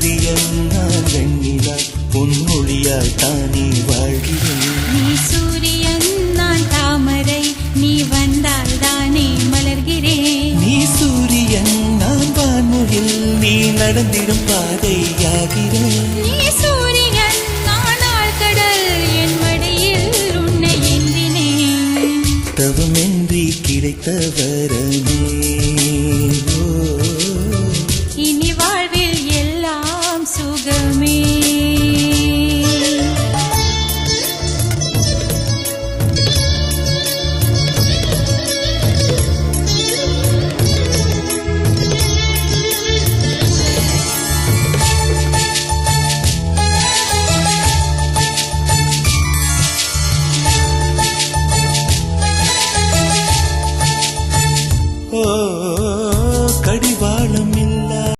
சூரியன் நான் வெண்ணிலா பொன்மொழியால் தானே வாழ்கிறேன். நீ சூரியன் நான் தாமரை நீ வந்தால் தானே மலர்கிறேன். நீ சூரியன் நான் வான்முகில் நீ நடந்திடும் பாதையாகிறேன். நீ சூரியன் நான் ஆழ்கடல் என் மடியில் உன்னை ஏந்தினேன். தவமின்றி கிடைத்த வரமே